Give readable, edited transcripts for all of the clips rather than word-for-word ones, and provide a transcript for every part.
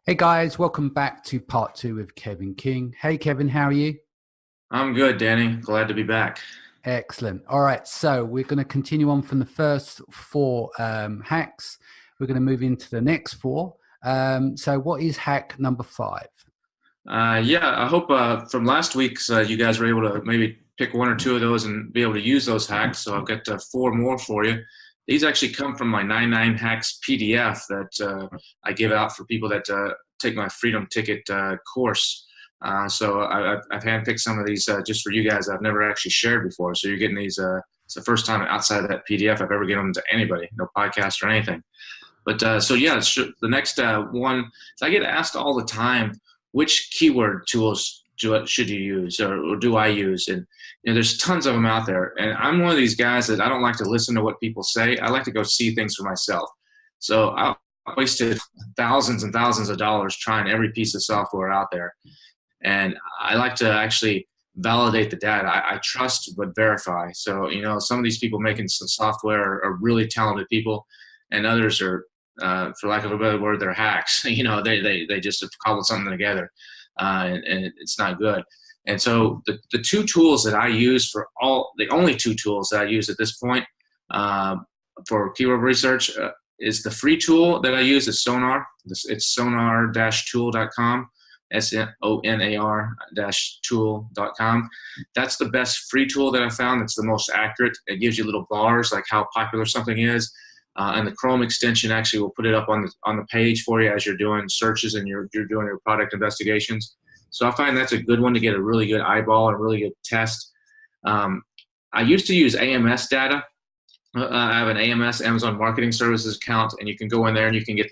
Hey guys, welcome back to part two with Kevin King. Hey Kevin, how are you? I'm good, Danny. Glad to be back. Excellent. All right, so we're going to continue on from the first four hacks. We're going to move into the next four. So, what is hack number five? Yeah, I hope from last week's you guys were able to maybe pick one or two of those and be able to use those hacks. So I've got four more for you. These actually come from my 99 Hacks PDF that I give out for people that take my Freedom Ticket course. I've handpicked some of these just for you guys I've never actually shared before. So you're getting these. It's the first time outside of that PDF I've ever given them to anybody, no podcast or anything. But so yeah, the next one, I get asked all the time, which keyword tools should you use or do I use? And there's tons of them out there. And I'm one of these guys that I don't like to listen to what people say. I like to go see things for myself. So I wasted thousands and thousands of dollars trying every piece of software out there. And I like to actually validate the data. I trust but verify. So, some of these people making some software are really talented people, and others are, for lack of a better word, they're hacks. They just have cobbled something together, and it's not good. And so the two tools that I use the only two tools that I use at this point for keyword research is the free tool that I use is Sonar. It's sonar-tool.com. sonar-tool.com. That's the best free tool that I found. It's the most accurate. It gives you little bars like how popular something is. And the Chrome extension actually will put it up on the page for you as you're doing searches and you're doing your product investigations. So I find that's a good one to get a really good eyeball and a really good test. I used to use AMS data. I have an AMS, Amazon Marketing Services account, and you can go in there and you can get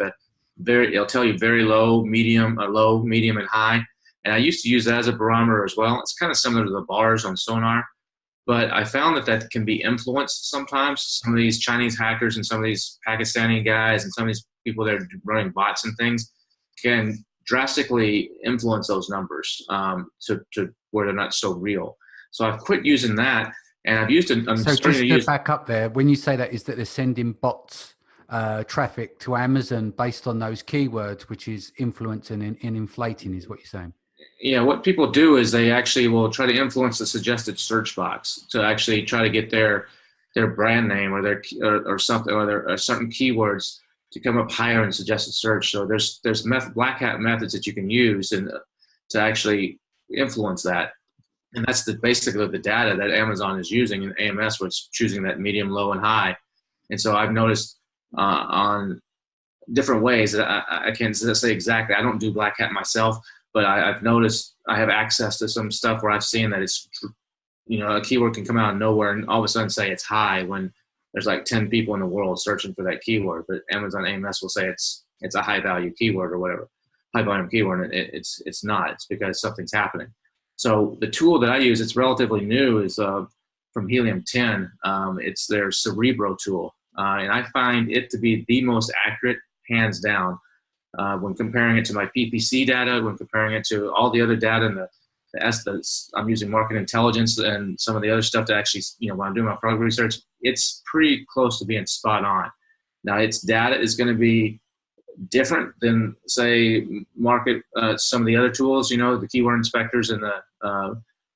it'll tell you very low, medium, and high. And I used to use that as a barometer as well. It's kind of similar to the bars on Sonar. But I found that can be influenced sometimes. Some of these Chinese hackers and some of these Pakistani guys and some of these people that are running bots and things can drastically influence those numbers to where they're not so real. So I've quit using that, and I've used it. I'm So, starting just to to use. back up there, when you say that, is that they're sending bots traffic to Amazon based on those keywords, which is influencing and inflating, is what you're saying? Yeah, what people do is they actually will try to influence the suggested search box to actually try to get their brand name or or something or certain keywords to come up higher in suggested search. So there's black hat methods that you can use and to actually influence that. And that's basically the data that Amazon is using in AMS, which is choosing that medium, low, and high. And so I've noticed on different ways that I can't say exactly. I don't do black hat myself, but I've noticed I have access to some stuff where I've seen that it's, a keyword can come out of nowhere and all of a sudden say it's high when there's like 10 people in the world searching for that keyword. But Amazon AMS will say it's a high value keyword or whatever, high volume keyword. And it's not. It's because something's happening. So the tool that I use, it's relatively new, is from Helium 10. It's their Cerebro tool. And I find it to be the most accurate, hands down, when comparing it to my PPC data, when comparing it to all the other data and I'm using market intelligence and some of the other stuff to actually, when I'm doing my product research, it's pretty close to being spot on. Now, its data is going to be different than, say, some of the other tools, the keyword inspectors and the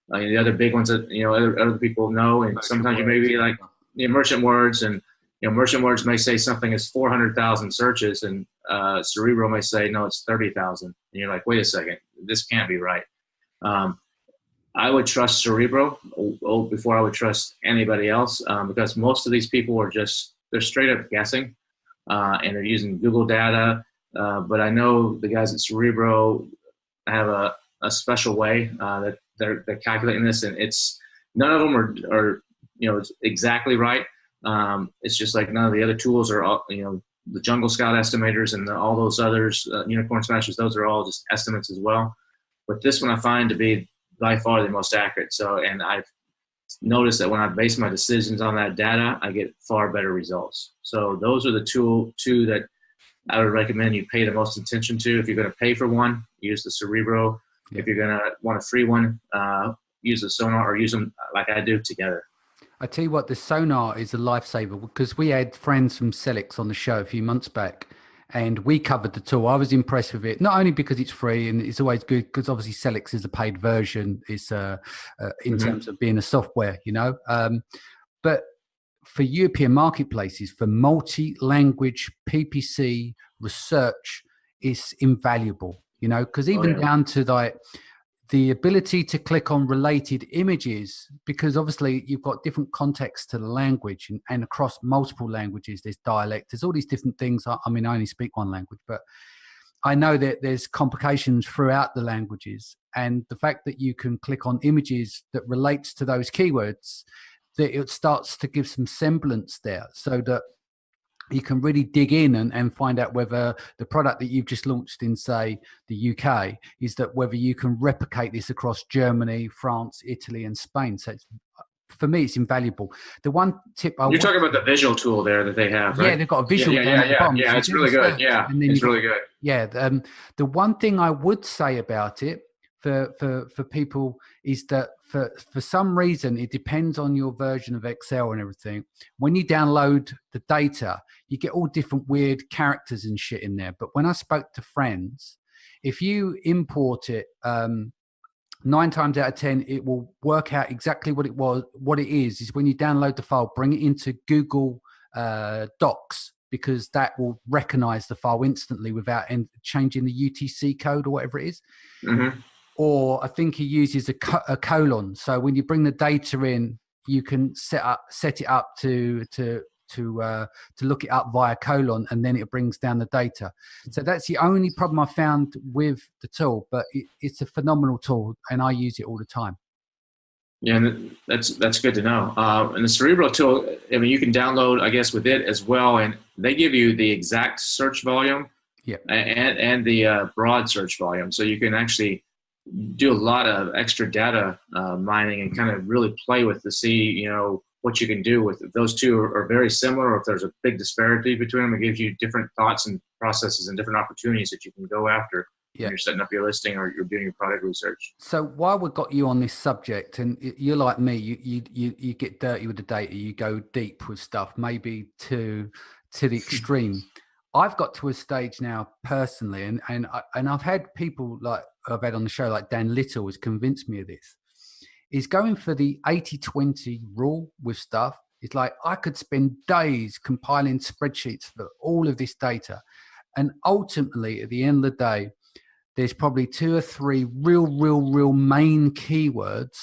other big ones that, other people know. And sometimes you may be like merchant words, and merchant words may say something is 400,000 searches, and Cerebro may say, no, it's 30,000. And you're like, wait a second, this can't be right. I would trust Cerebro before I would trust anybody else, because most of these people they're straight up guessing, and they're using Google data. But I know the guys at Cerebro have a special way that they're calculating this, and none of them are exactly right. It's just like none of the other tools are, the Jungle Scout estimators and all those others, Unicorn Smashers, those are all just estimates as well. But this one I find to be by far the most accurate. So, and I've noticed that when I base my decisions on that data, I get far better results. So those are the two that I would recommend you pay the most attention to. If you're going to pay for one, use the Cerebro. Yeah. If you're going to want a free one, use the Sonar, or use them like I do together. I tell you what, the Sonar is a lifesaver because we had friends from Celix on the show a few months back, and we covered the tool. I was impressed with it, not only because it's free and it's always good, because obviously Celix is a paid version. It's in terms of being a software, but for European marketplaces, for multi-language PPC research, is invaluable. Because even down to like the ability to click on related images, because obviously you've got different contexts to the language, and across multiple languages, there's dialect, there's all these different things. I mean, I only speak one language, but I know that there's complications throughout the languages. And the fact that you can click on images that relates to those keywords, that it starts to give some semblance there, so that you can really dig in and find out whether the product that you've just launched in, say, the UK, is that whether you can replicate this across Germany, France, Italy, and Spain. So for me, it's invaluable. The one tip you're talking about the visual tool there that they have, right? Yeah, they've got a visual down at the bottom. Yeah, it's really good. Yeah, it's really good. Yeah, the one thing I would say about it for people is that for some reason, it depends on your version of Excel and everything. When you download the data, you get all different weird characters and shit in there. But when I spoke to friends, if you import it, 9 times out of 10, it will work out exactly what it is when you download the file, bring it into Google Docs, because that will recognize the file instantly without changing the UTC code or whatever it is. Mm-hmm. Or I think he uses a colon. So when you bring the data in, you can set it up to look it up via colon, and then it brings down the data. So that's the only problem I found with the tool, but it's a phenomenal tool, and I use it all the time. Yeah, and that's good to know. And the Cerebro tool, I mean, you can download, I guess, with it as well, and they give you the exact search volume, and the broad search volume, so you can actually do a lot of extra data mining and kind of really play with to see, what you can do with it. Those two are very similar, or if there's a big disparity between them, it gives you different thoughts and processes and different opportunities that you can go after when you're setting up your listing or you're doing your product research. So while we've got you on this subject, and you're like me, you get dirty with the data, you go deep with stuff, maybe to the extreme. I've got to a stage now personally, and I've had people like I've had on the show, like Dan Little, has convinced me of this, is going for the 80-20 rule with stuff. It's like I could spend days compiling spreadsheets for all of this data. And ultimately, at the end of the day, there's probably 2 or 3 real main keywords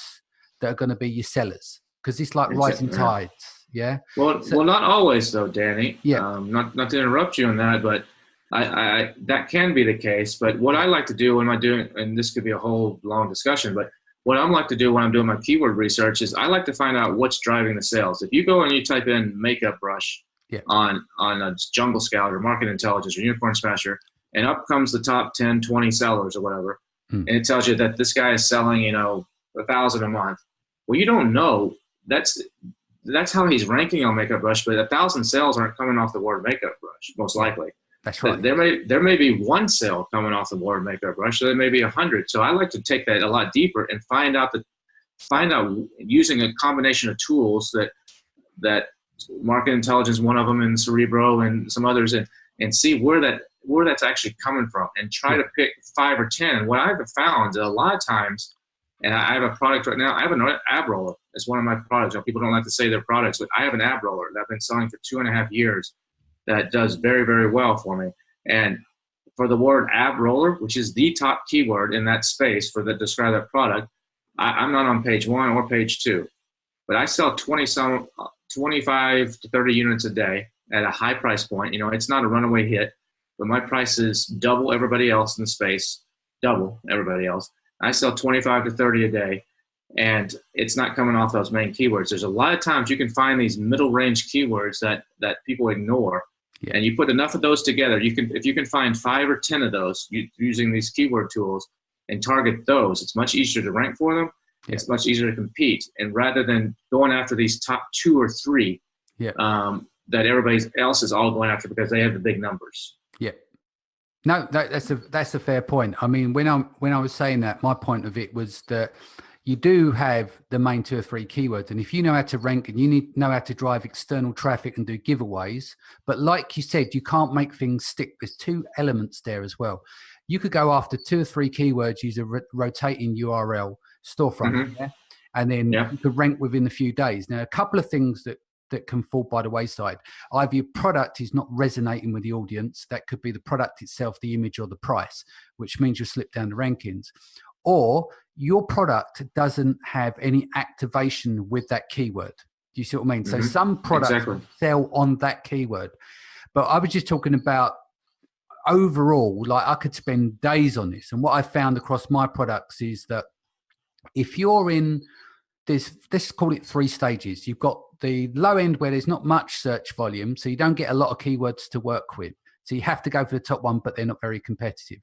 that are going to be your sellers, because it's like rising tides. Yeah. Well, not always though, Danny. Yeah. Not to interrupt you on that, but I that can be the case. But what I like to do when I'm doing, and this could be a whole long discussion, but what I like to do when I'm doing my keyword research is I like to find out what's driving the sales. If you go and you type in makeup brush on a Jungle Scout or Market Intelligence or Unicorn Smasher, and up comes the top 10, 20 sellers or whatever, and it tells you that this guy is selling, 1,000 a month. Well, you don't know. That's how he's ranking on Makeup Brush, but 1,000 sales aren't coming off the word Makeup Brush, most likely. That's right. There may be 1 sale coming off the word Makeup Brush, so there may be 100. So I like to take that a lot deeper and find out using a combination of tools that Market Intelligence, one of them, and Cerebro and some others, and see where that's actually coming from, and try to pick 5 or 10. And what I've found a lot of times, and I have a product right now, I have an ab roller. It's one of my products. People don't like to say their products, but I have an ab roller that I've been selling for 2.5 years that does very, very well for me. And for the word ab roller, which is the top keyword in that space for describe that product, I'm not on page 1 or page 2, but I sell 25 to 30 units a day at a high price point. It's not a runaway hit, but my price is double everybody else in the space, double everybody else. I sell 25 to 30 a day, and it's not coming off those main keywords. There's a lot of times you can find these middle range keywords that people ignore, and you put enough of those together. If you can find 5 or 10 of those using these keyword tools and target those, it's much easier to rank for them. Yeah. It's much easier to compete, and rather than going after these top 2 or 3 that everybody else is all going after because they have the big numbers. Yeah. No, that's a fair point. I mean, when I was saying that, my point of it was that you do have the main 2 or 3 keywords. And if you know how to rank and you know how to drive external traffic and do giveaways, but like you said, you can't make things stick. There's 2 elements there as well. You could go after 2 or 3 keywords, use a rotating URL storefront, yeah? And then you could rank within a few days. Now, a couple of things that can fall by the wayside. Either your product is not resonating with the audience. That could be the product itself, the image, or the price, which means you'll slip down the rankings. Or your product doesn't have any activation with that keyword. Do you see what I mean? So some products sell on that keyword. But I was just talking about overall, like I could spend days on this. And what I found across my products is that if you're in this, let's call it 3 stages. You've got the low end where there's not much search volume, so you don't get a lot of keywords to work with. So you have to go for the top one, but they're not very competitive.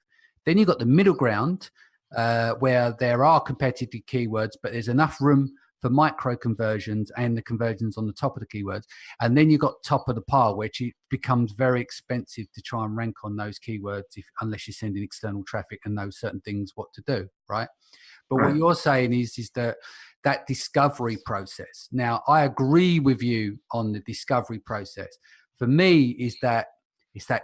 Then you've got the middle ground where there are competitive keywords, but there's enough room for micro conversions and the conversions on the top of the keywords. And then you've got top of the pile, which it becomes very expensive to try and rank on those keywords unless you're sending external traffic and know certain things what to do, right? But what you're saying is that discovery process. Now, I agree with you on the discovery process. For me, it's that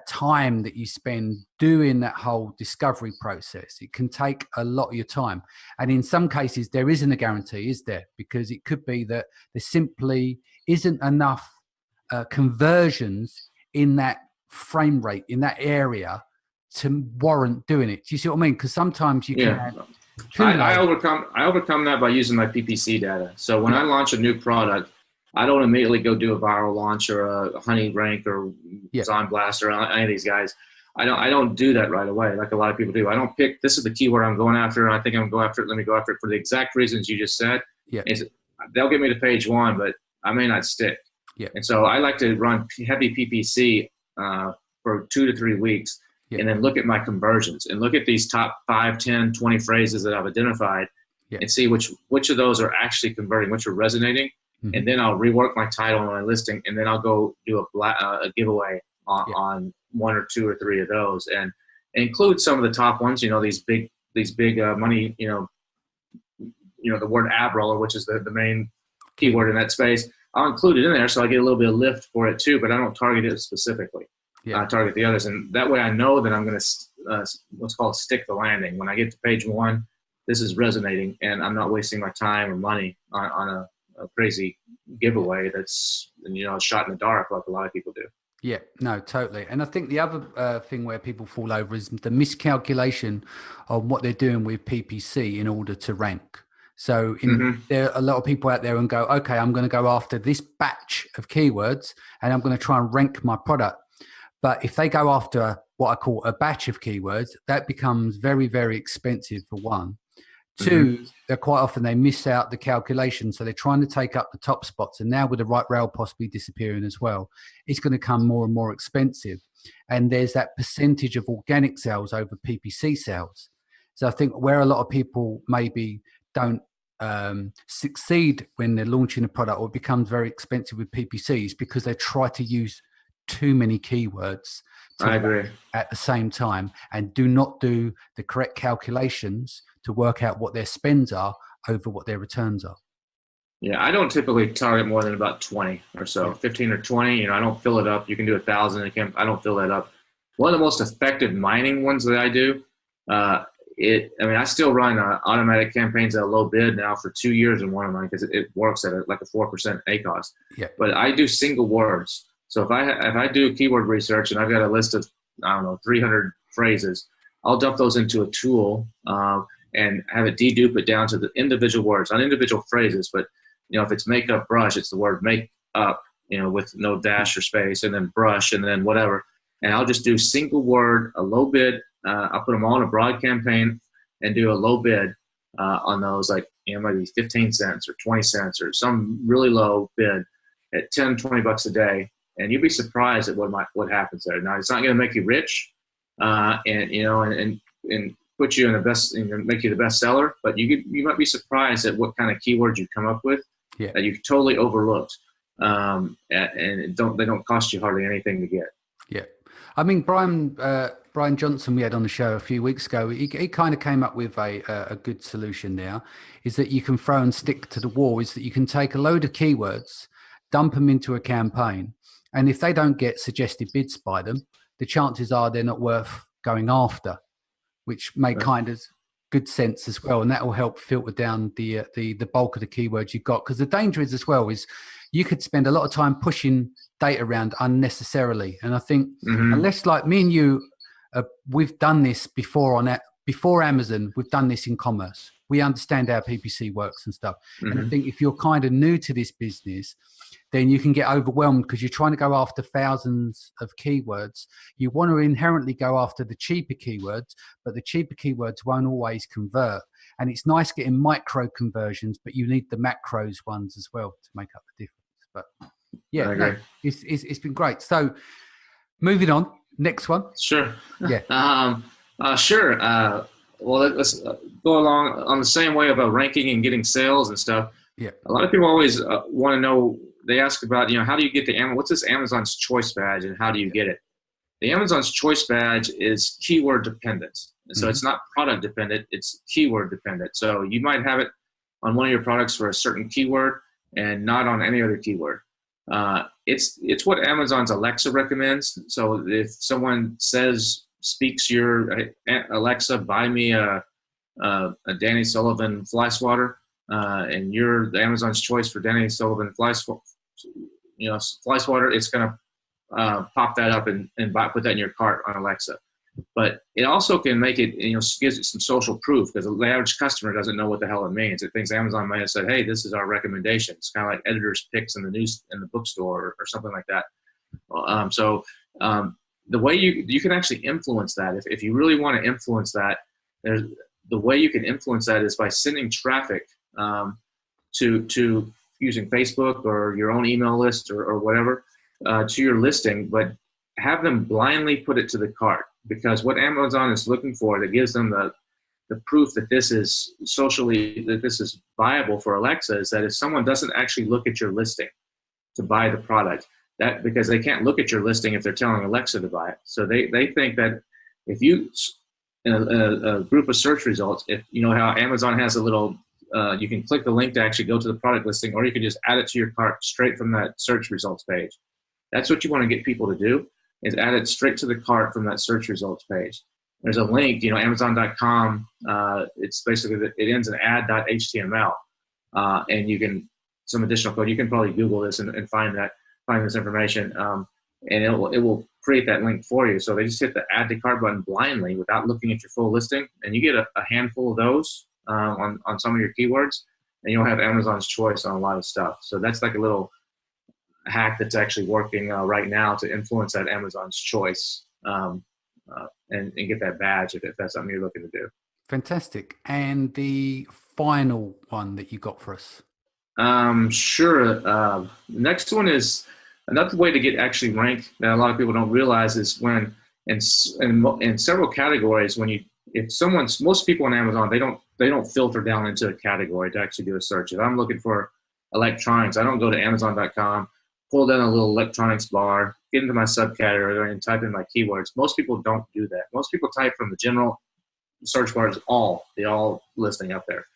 time that you spend doing that whole discovery process. It can take a lot of your time. And in some cases, there isn't a guarantee, is there? Because it could be that there simply isn't enough conversions in that frame rate, in that area to warrant doing it. Do you see what I mean? Because sometimes you can have I overcome that by using my PPC data. So when I launch a new product, I don't immediately go do a viral launch or a honey rank or Zon Blast or any of these guys. I don't do that right away like a lot of people do. I don't pick, this is the keyword I'm going after. I think I'm going after it. Let me go after it for the exact reasons you just said. They'll get me to page 1, but I may not stick. And so I like to run heavy PPC for 2 to 3 weeks. And then look at my conversions and look at these top 5, 10, 20 phrases that I've identified and see which of those are actually converting, which are resonating. And then I'll rework my title and my listing, and then I'll go do a giveaway on 1 or 2 or 3 of those, and include some of the top ones. You know, these big money. You know, the word ab roller, which is the main keyword in that space. I'll include it in there so I get a little bit of lift for it too, but I don't target it specifically. I target the others, and that way I know that I'm going to what's called stick the landing. When I get to page 1, this is resonating, and I'm not wasting my time or money on a crazy giveaway that's shot in the dark like a lot of people do. Yeah, no, totally. And I think the other thing where people fall over is the miscalculation of what they're doing with PPC in order to rank. So there are a lot of people out there and go, okay, I'm going to go after this batch of keywords and I'm going to try and rank my product. But if they go after what I call a batch of keywords, that becomes very, very expensive for one. 2, they're quite often they miss out the calculation. So they're trying to take up the top spots. And now with the right rail possibly disappearing as well, it's going to come more and more expensive. And there's that percentage of organic sales over PPC sales. So I think where a lot of people maybe don't succeed when they're launching a product or it becomes very expensive with PPCs because they try to use too many keywords I agree. At the same time and do not do the correct calculations to work out what their spends are over what their returns are. Yeah, I don't typically target more than about 20 or so, 15 or 20. I don't fill it up. You can do 1,000. I don't fill that up. One of the most effective mining ones that I do, I still run automatic campaigns at a low bid now for 2 years in one of mine because it works at like a 4% ACoS. Yeah. But I do single words. So if I do keyword research and I've got a list of 300 phrases, I'll dump those into a tool and have it dedupe it down to the individual words, not individual phrases, but if it's makeup brush, it's the word make up, with no dash or space, and then brush, and then whatever. And I'll just do single word, a low bid. I'll put them all in a broad campaign and do a low bid on those, like maybe 15 cents or 20 cents or some really low bid at 10, 20 bucks a day. And you'd be surprised at what happens there. Now, it's not going to make you rich, and put you in the best, make you the best seller. But you might be surprised at what kind of keywords you come up with that you totally overlooked, and they don't cost you hardly anything to get. Yeah, I mean, Brian, Brian Johnson we had on the show a few weeks ago, he kind of came up with a good solution there, is that you can throw and stick to the wall, is that you can take a load of keywords, dump them into a campaign, and if they don't get suggested bids by them, the chances are they're not worth going after, which make kind of good sense as well, and that will help filter down the bulk of the keywords you've got. Because the danger is as well is you could spend a lot of time pushing data around unnecessarily, and I think unless, like me and you, we've done this before before Amazon, we've done this in commerce. We understand how PPC works and stuff. And I think if you're kind of new to this business, then you can get overwhelmed because you're trying to go after thousands of keywords. You want to inherently go after the cheaper keywords, but the cheaper keywords won't always convert. And it's nice getting micro conversions, but you need the macros ones as well to make up the difference. But yeah, no, it's been great. So moving on, next one. Sure. Yeah. Sure. Well, let's go along on the same way about ranking and getting sales and stuff. Yeah. A lot of people always want to know, they ask about, how do you get what's this Amazon's Choice Badge and how do you get it? The Amazon's Choice Badge is keyword dependent. So it's not product dependent, it's keyword dependent. So you might have it on one of your products for a certain keyword and not on any other keyword. It's what Amazon's Alexa recommends. So if someone speaks your Alexa, buy me a Danny Sullivan fly swatter, and you're the Amazon's choice for Danny Sullivan fly swatter, it's going to pop that up and put that in your cart on Alexa. But it also can make it, gives it some social proof, because the average customer doesn't know what the hell it means. It thinks Amazon might have said, hey, this is our recommendation. It's kind of like editor's picks in the bookstore or something like that. The way you can actually influence that, if you really want to influence that, the way you can influence that is by sending traffic to using Facebook or your own email list or whatever to your listing, but have them blindly put it to the cart. Because what Amazon is looking for, that gives them the proof that this is viable for Alexa, is that if someone doesn't actually look at your listing to buy the product, because they can't look at your listing if they're telling Alexa to buy it. So they think that if you, in a group of search results, if you know how Amazon has a little, you can click the link to actually go to the product listing, or you can just add it to your cart straight from that search results page. That's what you want to get people to do, is add it straight to the cart from that search results page. There's a link, Amazon.com, it's basically, it ends in add.html, and you can, some additional code, you can probably Google this and find this information, and it will create that link for you. So they just hit the add to cart button blindly without looking at your full listing, and you get a handful of those on some of your keywords, and you'll have Amazon's choice on a lot of stuff. So that's like a little hack that's actually working right now to influence that Amazon's choice and get that badge if that's something you're looking to do. Fantastic. And the final one that you got for us? Sure. Next one is another way to get actually ranked that a lot of people don't realize is when in several categories, most people on Amazon, they don't filter down into a category to actually do a search. If I'm looking for electronics, I don't go to Amazon.com, pull down a little electronics bar, get into my subcategory and type in my keywords. Most people don't do that. Most people type from the general search bars, the all listing up there.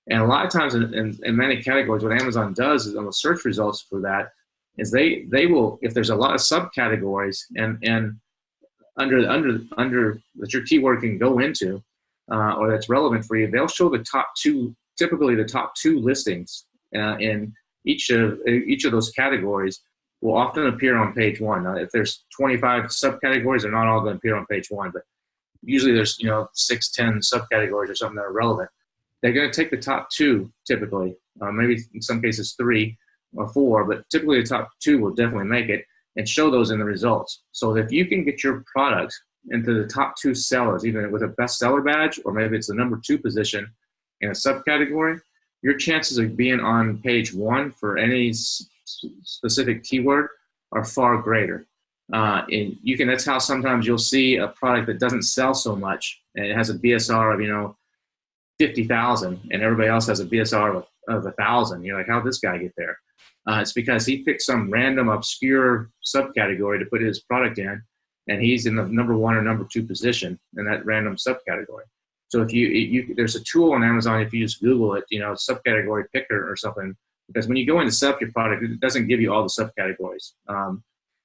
And a lot of times in many categories, what Amazon does is on the search results for that is they will, if there's a lot of subcategories and under that your keyword can go into or that's relevant for you, they'll show typically the top two listings in each of those categories will often appear on page one. Now, if there's 25 subcategories, they're not all going to appear on page one, but usually there's 6, 10 subcategories or something that are relevant. They're going to take the top two typically, maybe in some cases 3 or 4, but typically the top 2 will definitely make it and show those in the results. So if you can get your product into the top 2 sellers, even with a bestseller badge, or maybe it's the number 2 position in a subcategory, your chances of being on page 1 for any specific keyword are far greater. And that's how sometimes you'll see a product that doesn't sell so much and it has a BSR of 50,000 and everybody else has a BSR of 1,000. You're like, how'd this guy get there? It's because he picked some random obscure subcategory to put his product in, and he's in the number 1 or number 2 position in that random subcategory. So if you there's a tool on Amazon, if you just Google it, subcategory picker or something, because when you go in to set up your product, it doesn't give you all the subcategories.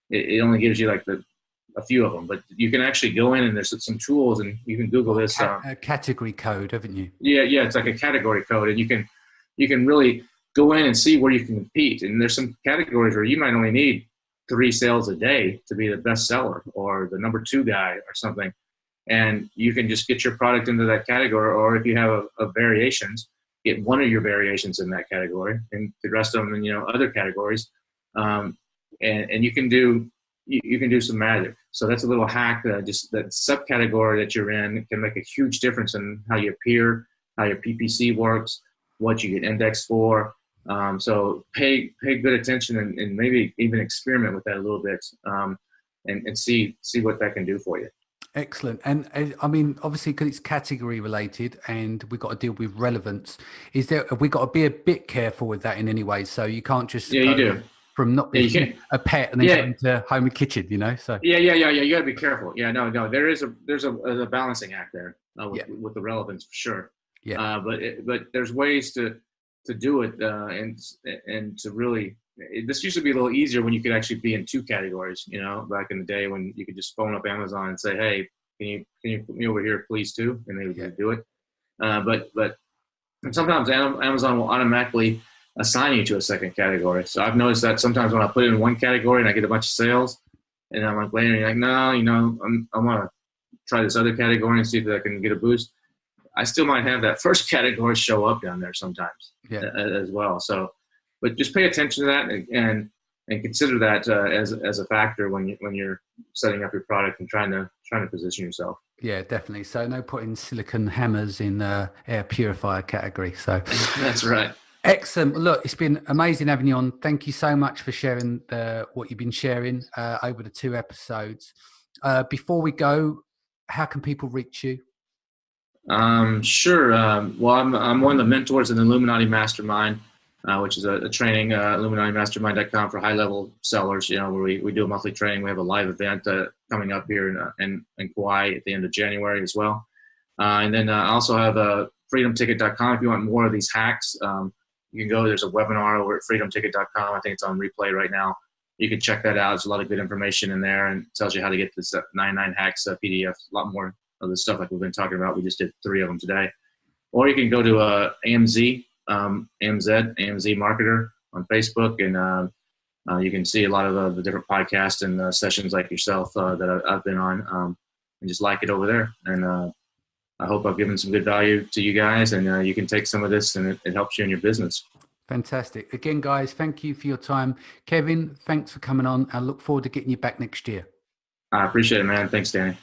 It only gives you like a few of them, but you can actually go in and there's some tools, and you can Google this. A category code, haven't you? Yeah, it's like a category code, and you can really go in and see where you can compete. And there's some categories where you might only need 3 sales a day to be the best seller or the number 2 guy or something, and you can just get your product into that category. Or if you have a variations, get one of your variations in that category, and the rest of them in other categories, and you can do some magic. So that's a little hack. Just that subcategory that you're in can make a huge difference in how you appear, how your PPC works, what you get indexed for. So pay good attention and maybe even experiment with that a little bit, and see what that can do for you. Excellent. And I mean, obviously, because it's category related and we've got to deal with relevance, have we got to be a bit careful with that in any way? So you can't just you do. From not being a pet and then go into home and kitchen, So yeah. You got to be careful. Yeah, no. There's a balancing act there with the relevance for sure. Yeah. But there's ways to do it, and to really. This used to be a little easier when you could actually be in 2 categories. Back in the day when you could just phone up Amazon and say, "Hey, can you put me over here, please, too?" And they would do it. But sometimes Amazon will automatically assign you to a second category. So I've noticed that sometimes when I put it in one category and I get a bunch of sales, and I'm like later, you're like, no, I want to try this other category and see if I can get a boost. I still might have that first category show up down there sometimes as well. So, but just pay attention to that and consider that as a factor when you're setting up your product and trying to position yourself. Yeah, definitely. So no putting silicon hammers in air purifier category. So that's right. Excellent. Look, it's been amazing having you on. Thank you so much for sharing what you've been sharing over the 2 episodes. Before we go, how can people reach you? Sure. Well, I'm one of the mentors in the Illuminati Mastermind, which is a training, IlluminatiMastermind.com for high-level sellers, where we do a monthly training. We have a live event coming up here in Kauai at the end of January as well. And then I also have freedomticket.com if you want more of these hacks. You can go, there's a webinar over at freedomticket.com. I think it's on replay right now. You can check that out. There's a lot of good information in there and tells you how to get this 99 hacks PDF, a lot more of the stuff like we've been talking about. We just did 3 of them today. Or you can go to AMZ Marketer on Facebook, and you can see a lot of the different podcasts and sessions like yourself that I've been on, and just like it over there. And I hope I've given some good value to you guys, and you can take some of this and it helps you in your business. Fantastic. Again, guys, thank you for your time. Kevin, thanks for coming on. I look forward to getting you back next year. I appreciate it, man. Thanks, Danny.